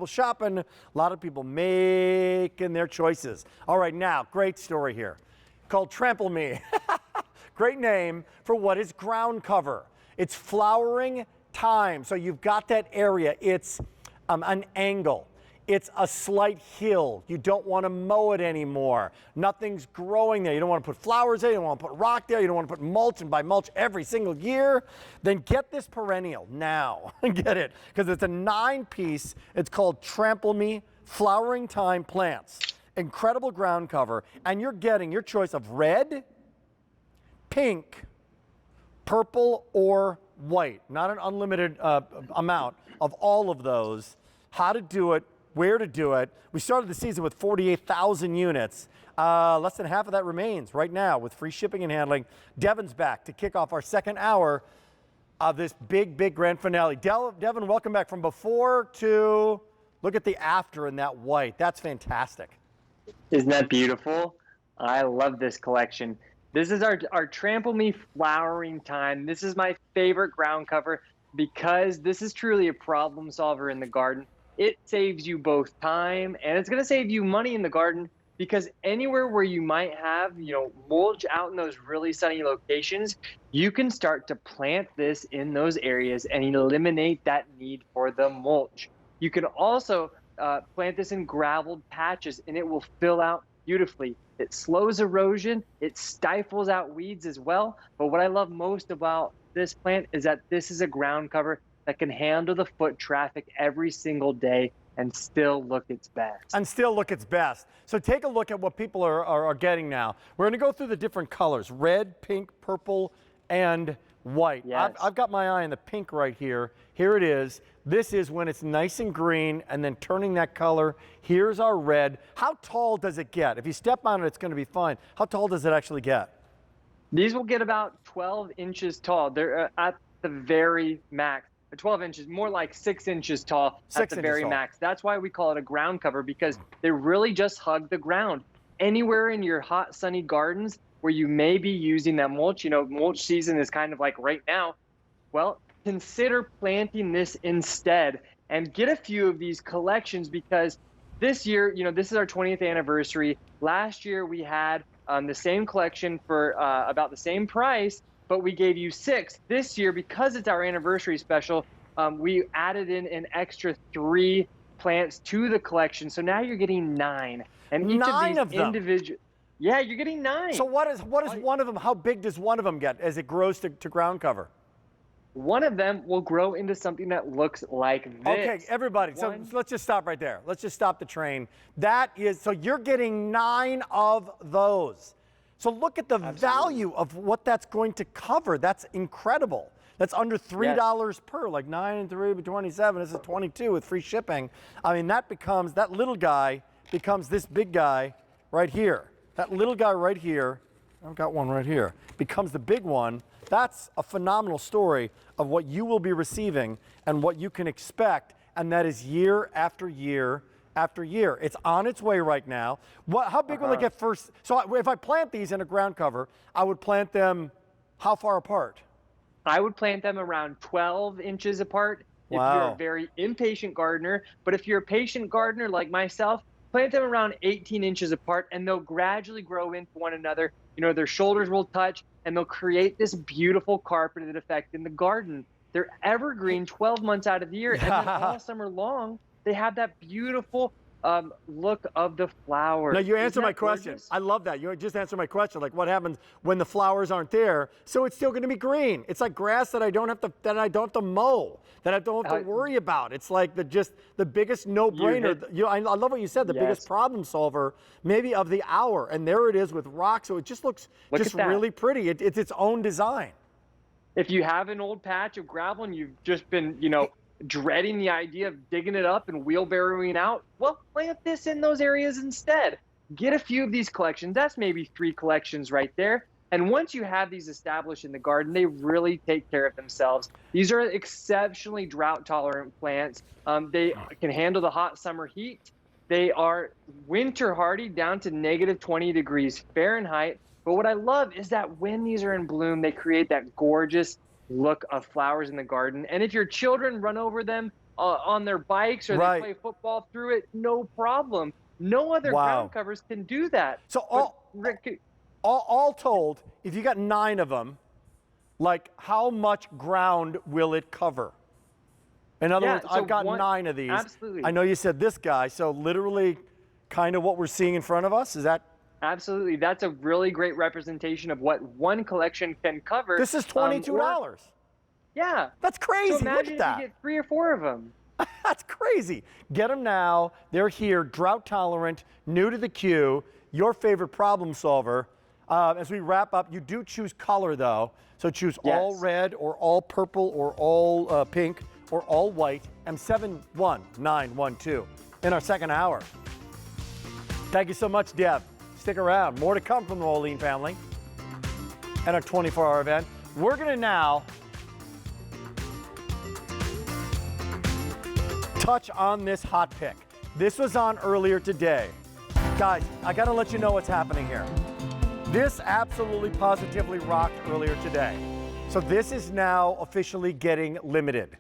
Shopping, a lot of people making their choices. All right, now, great story here called Trample Me. Great name for what is ground cover. It's flowering thyme. So you've got that area. It's an angle. It's a slight hill. You don't want to mow it anymore. Nothing's growing there. You don't want to put flowers there. You don't want to put rock there. You don't want to put mulch and buy mulch every single year. Then get this perennial now. Get it. Because it's a 9-piece. It's called Trample Me Flowering Thyme Plants. Incredible ground cover. And you're getting your choice of red, pink, purple, or white. Not an unlimited amount of all of those. How to do it. Where to do it. We started the season with 48,000 units. Less than half of that remains right now with free shipping and handling. Devin's back to kick off our second hour of this big grand finale. Devin, welcome back. From before to look at the after in that white. That's fantastic. Isn't that beautiful? I love this collection. This is our Trample Me Flowering Thyme. This is my favorite ground cover because this is truly a problem solver in the garden. It saves you both time and it's going to save you money in the garden because anywhere where you might have, mulch out in those really sunny locations, you can start to plant this in those areas and eliminate that need for the mulch. You can also plant this in graveled patches and it will fill out beautifully. It slows erosion, it stifles out weeds as well. But what I love most about this plant is that this is a ground cover that can handle the foot traffic every single day and still look its best. So take a look at what people are getting now. We're going to go through the different colors: red, pink, purple, and white. Yes. I've got my eye on the pink right here. Here it is. This is when it's nice and green and then turning that color. Here's our red. How tall does it get? If you step on it, it's going to be fine. How tall does it actually get? These will get about 12 inches tall. They're at the very max. 12 inches, more like 6 inches tall at the very max. That's why we call it a ground cover, because they really just hug the ground. Anywhere in your hot, sunny gardens where you may be using that mulch, mulch season is kind of like right now, well, consider planting this instead and get a few of these collections because this year, this is our 20th anniversary. Last year we had the same collection for about the same price, but we gave you 6. This year, because it's our anniversary special, we added in an extra 3 plants to the collection. So now you're getting 9. And each of these individual, yeah, you're getting 9. So what is one of them? How big does one of them get as it grows to ground cover? One of them will grow into something that looks like this. Okay, everybody, so let's just stop right there. Let's just stop the train. So you're getting 9 of those. So look at the value of what that's going to cover. That's incredible. That's under $3 per, like 9 and 3 but 27. This is 22 with free shipping. I mean, that little guy becomes this big guy right here. That little guy right here, I've got one right here, becomes the big one. That's a phenomenal story of what you will be receiving and what you can expect, and that is year after year after year. It's on its way right now. How big will it get first? So if I plant these in a ground cover, I would plant them how far apart? I would plant them around 12 inches apart if you're a very impatient gardener. But if you're a patient gardener like myself, plant them around 18 inches apart and they'll gradually grow into one another. Their shoulders will touch and they'll create this beautiful carpeted effect in the garden. They're evergreen 12 months out of the year and then all summer long, they have that beautiful look of the flowers. Now you answer my question. I love that. You just answered my question. Like, what happens when the flowers aren't there? So it's still going to be green. It's like grass that I don't have to mow, that I don't have to worry about. It's like the biggest no-brainer. I love what you said. The biggest problem solver, maybe of the hour. And there it is with rocks. So it just looks really pretty. It's its own design. If you have an old patch of gravel and you've just been, dreading the idea of digging it up and wheelbarrowing out, well, plant this in those areas instead. Get a few of these collections. That's maybe 3 collections right there. And once you have these established in the garden, they really take care of themselves. These are exceptionally drought-tolerant plants. They can handle the hot summer heat. They are winter hardy down to negative 20 degrees Fahrenheit. But what I love is that when these are in bloom, they create that gorgeous look of flowers in the garden. And if your children run over them on their bikes or they play football through it, no problem. No other ground covers can do that. So all told, if you got 9 of them, like how much ground will it cover? In other words, I've got 9 of these. Absolutely. I know you said this guy, so literally kind of what we're seeing in front of us, is that? Absolutely. That's a really great representation of what one collection can cover. This is $22. Yeah. That's crazy. So imagine Look at that. if you get 3 or 4 of them. That's crazy. Get them now. They're here, drought tolerant, new to the queue, your favorite problem solver. As we wrap up, you do choose color though. So choose all red or all purple or all pink or all white. M71912 in our second hour. Thank you so much, Deb. Stick around. More to come from the Moline family and our 24-hour event. We're going to now touch on this hot pick. This was on earlier today. Guys, I got to let you know what's happening here. This absolutely positively rocked earlier today. So this is now officially getting limited.